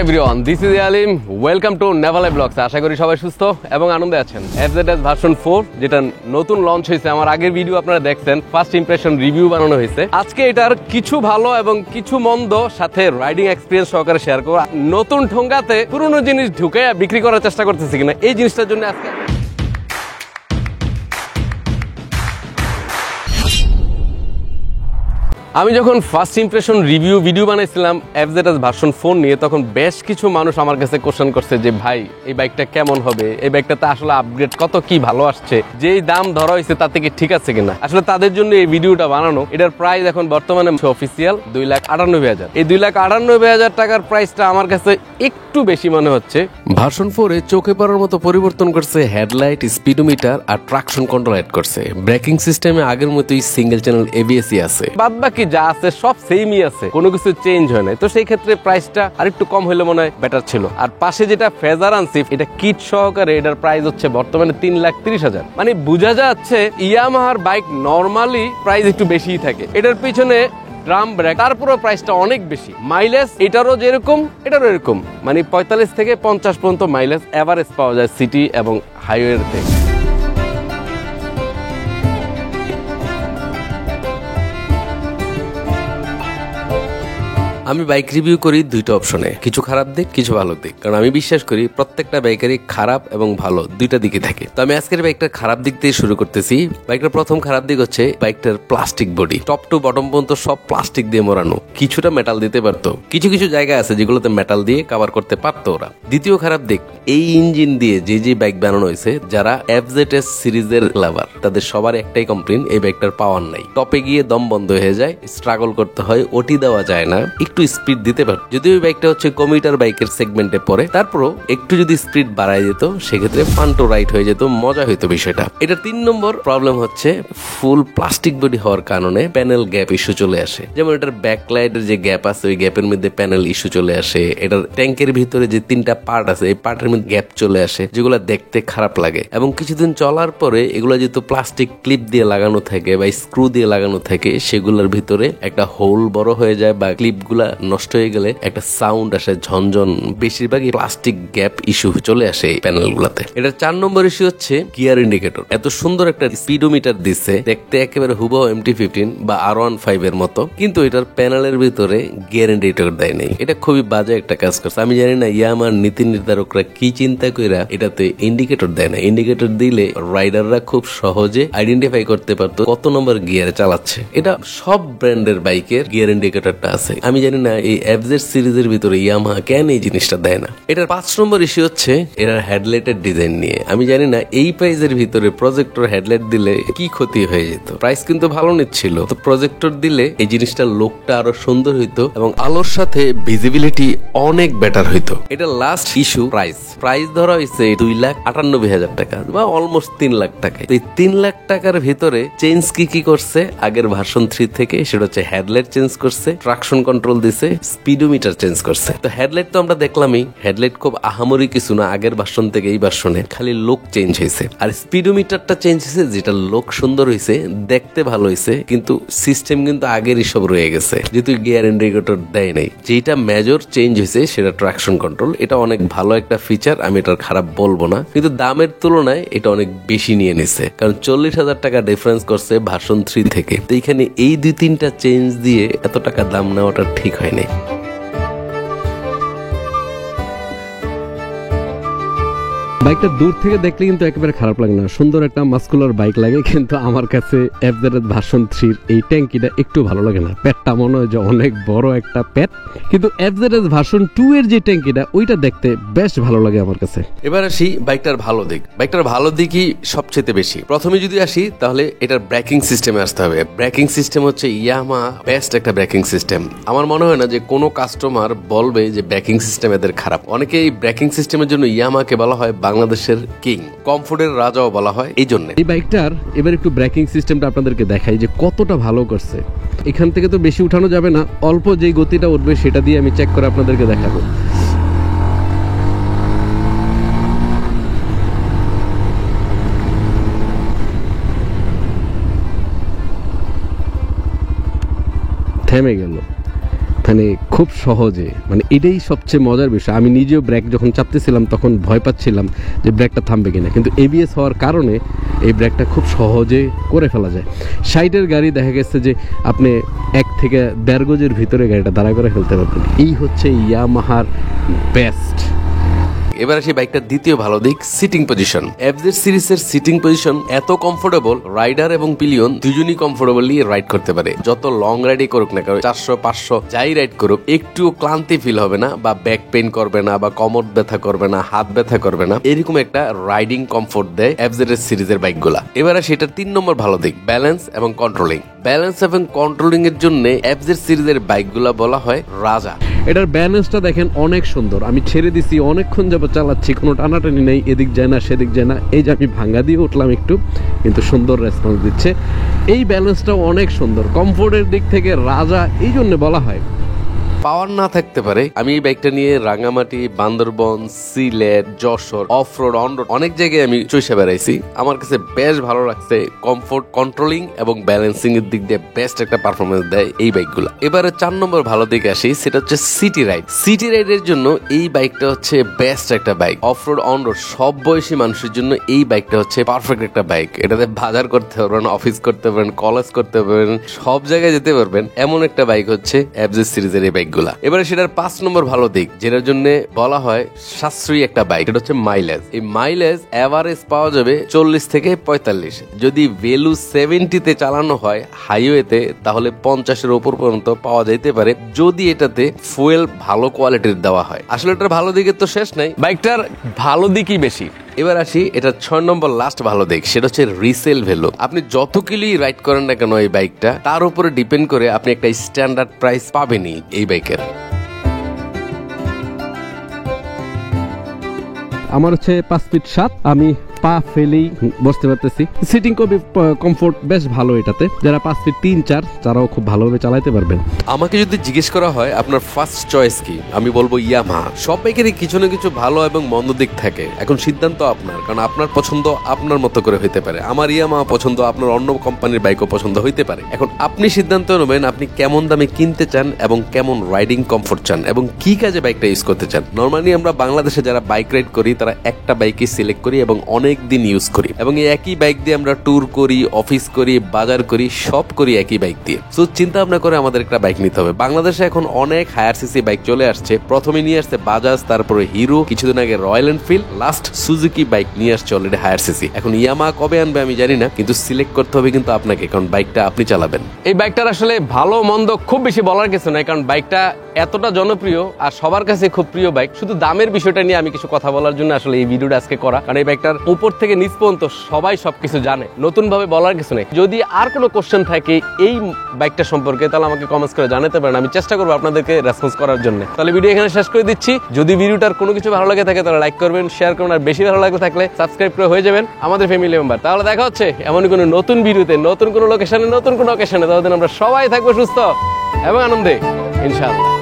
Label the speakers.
Speaker 1: Everyone, this is Alim. Welcome to নেভালাই blogs. আশা করি সবাই সুস্থ এবং আনন্দে আছেন। FZS ভার্সন 4 যেটা নতুন লঞ্চ হয়েছে, আমার আগের ভিডিও আপনারা দেখছেন, ফার্স্ট ইমপ্রেশন রিভিউ বানানো হয়েছে। আজকে এটার কিছু ভালো এবং কিছু মন্দ সাথে রাইডিং এক্সপিরিয়েন্স সহকারে শেয়ার করব। নতুন ঠোঙ্গাতে পুরনো জিনিস ঢুকে বিক্রি করার চেষ্টা করতেছি কিনা, এই জিনিসটার জন্য আজকে আমি যখন ফার্স্ট ইমপ্রেশন রিভিউ ভিডিও বানাইছিলাম FZS ভার্সন 4 নিয়ে, তখন বেশ কিছু মানুষ আমার কাছে কোশ্চেন করছে যে ভাই এই বাইকটা কেমন হবে, এই বাইকটাতে আসলে আপগ্রেড কত কি ভালো আসছে, যেই দাম ধরা হয়েছে তাতে কি ঠিক আছে কিনা। আসলে তাদের জন্য এই ভিডিওটা বানানো। এটার প্রাইস এখন বর্তমানে অফিসিয়াল 2,98,000। এই 2,98,000 টাকার প্রাইসটা আমার কাছে একটু বেশি মনে হচ্ছে। ভার্সন 4 এ চোখে পড়ার মতো পরিবর্তন করছে হেডলাইট, স্পিডোমিটার আর ট্রাকশন কন্ট্রোল অ্যাড করছে। ব্রেকিং সিস্টেমে আগের মতোই সিঙ্গেল চ্যানেল ABS আছে, বাদ বাকি যা আছে সব সেমই আছে, কোনো কিছু চেঞ্জ হয় নাই। তো সেই ক্ষেত্রে প্রাইসটা আরেকটু কম হলে মনে হয় বেটার ছিল। আর পাশে যেটা ফেজার আনছি, এটা কিট সহকারে, এটার প্রাইস হচ্ছে বর্তমানে 3,30,000। মানে বোঝা যাচ্ছে ইয়ামাহার বাইক নরমালি প্রাইস একটু বেশিই থাকে। এটার পিছনে ড্রাম ব্রেক, তারপরও প্রাইসটা অনেক বেশি। মাইলেজ এটারও যেরকম এটারও এরকম, মানে 45 থেকে 50 পর্যন্ত মাইলেজ এভারেজ পাওয়া যায় সিটি এবং হাইওয়ের থেকে। আমি বাইক রিভিউ করি দুইটা অপশনে, কিছু খারাপ দিক কিছু ভালো দিক, কারণ আমি বিশ্বাস করি প্রত্যেকটা বাইকেরই খারাপ এবং ভালো দুইটা দিকে থাকে। তো আমি আজকের বাইকটার খারাপ দিক দিয়ে শুরু করতেছি। বাইকটার প্রথম খারাপ দিক হচ্ছে বাইকটার plastic body, top to bottom পর্যন্ত সব প্লাস্টিক দিয়ে মোড়ানো। কিছুটা মেটাল দিতে পারতো, কিছু কিছু জায়গা আছে যেগুলোতে মেটাল দিয়ে কভার করতে পারতো ওরা। দ্বিতীয় খারাপ দিক, এই ইঞ্জিন দিয়ে যে বাইক বানানো হয়েছে, যারা FZS সিরিজের লাভার তাদের সবার একটাই কমপ্লেইন, এই বাইকটার পাওয়ার নাই। টপে গিয়ে দম বন্ধ হয়ে যায়, স্ট্রাগল করতে হয়, ওটি দেওয়া যায় না, একটু স্পিড দিতে পারে। যদিও এই বাইকটা হচ্ছে কমিউটার বাইকের সেগমেন্টে পড়ে, তারপরও একটু যদি স্পিড বাড়ায় যেত সেক্ষেত্রে ফান টু রাইড হয়ে যেত, মজা হইতো বিষয়টা। এটা 3 নম্বর প্রবলেম হচ্ছে ফুল প্লাস্টিক বডি হওয়ার কারণে প্যানেল গ্যাপ ইস্যু চলে আসে। যেমন এটার ব্যাকলাইটের যে গ্যাপ আছে, ওই গ্যাপের মধ্যে প্যানেল ইস্যু চলে আসে। এটার ট্যাঙ্কের ভিতরে যে 3টা পার্ট আছে, এই পার্টের মধ্যে গ্যাপ চলে আসে, যেগুলো দেখতে খারাপ লাগে। এবং কিছুদিন চলার পরে এগুলো যেহেতু প্লাস্টিক ক্লিপ দিয়ে লাগানো থাকে বা স্ক্রু দিয়ে লাগানো থাকে, সেগুলোর ভিতরে একটা হোল বড় হয়ে যায় বা ক্লিপগুলা নষ্ট হয়ে গেলে একটা সাউন্ড আসে, ঝনঝন। বেশিরভাগই প্লাস্টিক গ্যাপ ইস্যু চলে আসে এই প্যানেলগুলোতে। এটার 4 নম্বর ইস্যু হচ্ছে গিয়ার ইন্ডিকেটর। এত সুন্দর একটা স্পিডোমিটার দিচ্ছে, দেখতে একেবারে হুবহু MT-15 বা R15 এর মতো, কিন্তু এটার প্যানেলের ভিতরে গিয়ার ইন্ডিকেটর দেয় নাই। এটা খুবই বাজে একটা কাজ করছে। আমি জানি না ইয়ামার নীতি নির্ধারকরা কি চিন্তা কইরা এটাতে ইন্ডিকেটর দেয় না। ইন্ডিকেটর দিলে রাইডাররা খুব সহজে আইডেন্টিফাই করতে পারতো কত নম্বর গিয়ারে চালাচ্ছে। এটা সব ব্র্যান্ডের বাইকের গিয়ার ইন্ডিকেটরটা আছে। আমি জানি না এই FZ সিরিজের ভিতরে ইয়ামাহা কেন এই জিনিসটা দেয় না। এটার 5 নম্বর ইস্যু হচ্ছে এটার হেডলাইটের ডিজাইন নিয়ে। আমি জানি না এই প্রাইজের ভিতরে প্রজেক্টর হেডলাইট দিলে কি ক্ষতি হয়ে যেত। প্রাইস কিন্তু ভালো নিচ্ছিল, তো প্রজেক্টর দিলে এই জিনিসটার লুকটা আরো সুন্দর হইতো এবং আলোর সাথে ভিজিবিলিটি অনেক বেটার হইতো। এটা লাস্ট ইস্যু প্রাইস ধরা হয়েছে 2,98,000 টাকা বা অলমোস্ট 3 লাখ টাকা। এই 3 লাখ টাকার ভিতরে চেঞ্জ কি করছে আগের ভার্সন 3 থেকে, সেটা হচ্ছে হেডলাইট চেঞ্জ করছে, ট্রাকশন কন্ট্রোল দিছে, স্পিডোমিটার চেঞ্জ করছে। তো হেডলাইট তো আমরা দেখলামই, হেডলাইট খুব আহামরি কিছু না আগের ভার্সন থেকে এই ভার্সনে, খালি লুক চেঞ্জ হয়েছে। আর স্পিডোমিটারটা চেঞ্জ হয়েছে, যেটা লুক সুন্দর হয়েছে, দেখতে ভালো হয়েছে, কিন্তু সিস্টেম কিন্তু আগেরই সব রয়ে গেছে, যেহেতু গিয়ার ইন্ডিকেটর দেয় নাই। যেটা মেজর চেঞ্জ হয়েছে সেটা ট্রাকশন কন্ট্রোল। এটা অনেক ভালো একটা ফিচার, আমি এটার খারাপ বলবো না, কিন্তু দামের তুলনায় এটা অনেক বেশি নিয়ে নিছে, কারণ 40,000 টাকা ডিফারেন্স করছে ভার্সন 3 থেকে। তো এখানে এই 2-3টা চেঞ্জ দিয়ে এত টাকা দাম নেওয়াটা ঠিক হয় নাই। বাইকটা দূর থেকে দেখলে কিন্তু একেবারে খারাপ লাগে না, সুন্দর একটা মাস্কুলার বাইক লাগে, কিন্তু আমার কাছে FZS ভার্সন 3 এই ট্যাঙ্কিটা একটু ভালো লাগে না। পেটটা মনে হয় যে অনেক বড় একটা পেট, কিন্তু FZS ভার্সন 2 এর যে ট্যাঙ্কিটা, ওইটা দেখতে বেশ ভালো লাগে আমার কাছে। এবার আসি বাইকটার ভালো দিক। বাইকটার ভালো দিকই সবচেয়ে বেশি। প্রথমে যদি আসি তাহলে এটার ব্রেকিং সিস্টেমে আসতে হবে। ব্রেকিং সিস্টেম হচ্ছে ইয়ামাহা বেস্ট একটা ব্রেকিং সিস্টেম। আমার মনে হয় না যে কোনো কাস্টমার বলবে যে ব্রেকিং সিস্টেম এদের খারাপ। অনেকে এই ব্রেকিং সিস্টেমের জন্য ইয়ামাহাকে বলা হয় বাংলাদেশের কিং, কমফোর্টের রাজাও বলা হয়। এই জন্য এই বাইকটার এবার একটু ব্রেকিং সিস্টেমটা আপনাদেরকে দেখাই যে কতটা ভালো করছে। এখান থেকে তো বেশি উঠানো যাবে না, অল্প যেই গতিটা উঠবে সেটা দিয়ে আমি চেক করে আপনাদেরকে দেখাবো। থেমে গেল।
Speaker 2: মানে খুব সহজে, মানে এটাই সবচেয়ে মজার বিষয়। আমি নিজেও ব্রেক যখন চাপতেছিলাম তখন ভয় পাচ্ছিলাম যে ব্রেকটা থামবে কিনা, কিন্তু এবিএস হওয়ার কারণে এই ব্রেকটা খুব সহজে করে ফেলা যায়। সাইডের গাড়ি দেখা গেছে যে আপনি 1 থেকে 1.5 গজের ভিতরে গাড়িটা দাঁড়া করে ফেলতে পারবেন। এই হচ্ছে ইয়ামাহার বেস্ট।
Speaker 1: এবার আসি বাইকটার দ্বিতীয় ভালো দিক, সিটিং পজিশন। এফজেড সিরিজের সিটিং পজিশন এত কমফোর্টেবল, রাইডার এবং পিলিয়ন দুজনই কমফোর্টেবলি রাইড করতে পারে। যত লং রাইডই করুক না কারণ 400-500 যাই রাইড করুক, একটুও ক্লান্তি ফিল হবে না, বা ব্যাক পেইন করবে না, বা কোমর ব্যথা করবে না, হাত ব্যথা করবে না। এরকম একটা রাইডিং কমফোর্ট দেয় এফজেড সিরিজের বাইকগুলা। এবার আসি এটার 3 নম্বর ভালো দিক, ব্যালেন্স এবং কন্ট্রোলিং। ব্যালেন্স এবং কন্ট্রোলিং এর জন্য এফজেড সিরিজের বাইকগুলা বলা হয় রাজা।
Speaker 2: এটার ব্যালেন্সটা দেখেন অনেক সুন্দর। আমি ছেড়ে দিছি, অনেকক্ষণ যাবত চালাচ্ছি, কোনো টানাটানি নেই, এদিক যায় না সেদিক যায় না। এই যে আমি ভাঙ্গা দিয়ে উঠলাম একটু, কিন্তু সুন্দর রেসপন্স দিচ্ছে। এই ব্যালেন্সটাও অনেক সুন্দর, কমফোর্টের দিক থেকে রাজা এই জন্য বলা হয়।
Speaker 1: পাওয়ার না থাকতে পারে, আমি এই বাইকটা নিয়ে রাঙামাটি, বান্দরবন, সিলেট, যশোর, অফরোড, অনরোড অনেক জায়গায় আমি চষে বেড়াইছি। আমার কাছে বেশ ভালো লাগছে। কমফোর্ট, কন্ট্রোলিং এবং ব্যালেন্সিং এর দিক দিয়ে বেস্ট একটা পারফরমেন্স দেয় এই বাইকগুলো। এবারে 4 নম্বর ভালো দিকে আসি, সেটা হচ্ছে সিটি রাইড। সিটি রাইডের জন্য এই বাইকটা হচ্ছে বেস্ট একটা বাইক। অফরোড, অনরোড সব বয়সী মানুষের জন্য এই বাইকটা হচ্ছে পারফেক্ট একটা বাইক। এটাতে বাজার করতে পারবেন, অফিস করতে পারবেন, কলেজ করতে পারবেন, সব জায়গায় যেতে পারবেন, এমন একটা বাইক হচ্ছে এফজেড সিরিজের এই বাইক। এবারে সেটার 5 নম্বর ভালো দিক, যেটার জন্য বলা হয় সাশ্রয়ী একটা বাইক, এটা হচ্ছে মাইলেজ। এই মাইলেজ এভারেজ পাওয়া যাবে 40 থেকে 45। যদি ভ্যালু 70-তে চালানো হয় হাইওয়েতে, তাহলে 50-এর উপর পর্যন্ত পাওয়া যাইতে পারে, যদি এটাতে ফুয়েল ভালো কোয়ালিটির দেওয়া হয়। আসলে এটার ভালো দিকের তো শেষ নাই, বাইকটার ভালো দিকই বেশি। এবার আসি এটা 6 নম্বর লাস্ট ভালো দিক, সেটা হচ্ছে রিসেল ভ্যালু। আপনি যত কিলোই রাইড করেন না কেন এই বাইকটা, তার উপরে ডিপেন্ড করে আপনি একটা স্ট্যান্ডার্ড প্রাইস পাবেনই এই বাইকের।
Speaker 2: আমার হচ্ছে 5 ফিট 7, আমি পা ফেলেই বসতে পারতেছি। সিটিং কমফোর্ট বেশ ভালো এটাতে। যারা 5 ফিট 3-4 তারাও খুব ভালোভাবে চালাতে পারবেন।
Speaker 1: আমাকে যদি জিজ্ঞেস করা হয় আপনার ফার্স্ট চয়েস কি, আমি বলবো ইয়ামাহা। সব বাইকেরই কিছু না কিছু ভালো এবং মন্দ দিক থাকে, এখন সিদ্ধান্ত আপনার, কারণ আপনার পছন্দ আপনার মতো করে হইতে পারে। আমার ইয়ামাহা পছন্দ, আপনার অন্য কোম্পানির বাইকও পছন্দ হইতে পারে। এখন আপনি সিদ্ধান্ত নেবেন আপনি কেমন দামে কিনতে চান এবং কেমন রাইডিং কমফোর্ট চান এবং কি কাজে বাইকটা ইউজ করতে চান। নর্মালি আমরা বাংলাদেশে যারা বাইক রাইড করি তারা একটা বাইকই সিলেক্ট করি এবং অনেক দিন ইউজ করি, এবং এই একই বাইক দিয়ে আমরা ট্যুর করি, অফিস করি, বাজার করি, সব করি একই বাইক দিয়ে। সো চিন্তা ভাবনা করে আমাদের একটা বাইক নিতে হবে। বাংলাদেশে এখন অনেক হায়ার সিসি বাইক চলে আসছে। প্রথমে নিয়ে আসছে বাজাজ, তারপরে হিরো, কিছুদিন আগে royal Enfield, last Suzuki bike নিয়ে আসছে অলরেডি হায়ার সিসি। এখন ইয়ামাহা কবে আনবে আমি জানি না, কিন্তু সিলেক্ট করতে হবে কিন্তু আপনাকে, কারণ বাইকটা আপনি চালাবেন। এই বাইকটার আসলে ভালো মন্দ খুব বেশি বলার কিছু নাই, কারণ বাইকটা এতটা জনপ্রিয় আর সবার কাছে খুব প্রিয় বাইক। শুধু দামের বিষয়টা নিয়ে আমি কিছু কথা বলার জন্য আসলে এই ভিডিওটা আজকে করা, কারণ এই বাইকটার উপর থেকে নিচ পর্যন্ত সবাই সবকিছু জানে, নতুন ভাবে বলার কিছু নেই। যদি আর কোনো কোশ্চেন থাকে এই বাইকটা সম্পর্কে, তাহলে আমাকে কমেন্টস করে জানাতে পারেন, আমি চেষ্টা করবো আপনাদেরকে রেসপন্স করার জন্য। তাহলে ভিডিও এখানে শেষ করে দিচ্ছি। যদি ভিডিওটার কোনো কিছু ভালো লাগে থাকে তাহলে লাইক করবেন, শেয়ার করবেন, আর বেশি ভালো লাগে থাকলে সাবস্ক্রাইব করে হয়ে যাবেন আমাদের ফ্যামিলি মেম্বার। তাহলে দেখা হচ্ছে এমনই কোনো নতুন ভিডিওতে, নতুন কোনো লোকেশনে, নতুন কোনো অকেশনে। ততদিন আমরা সবাই থাকবো সুস্থ এবং আনন্দে, ইনশাআল্লাহ।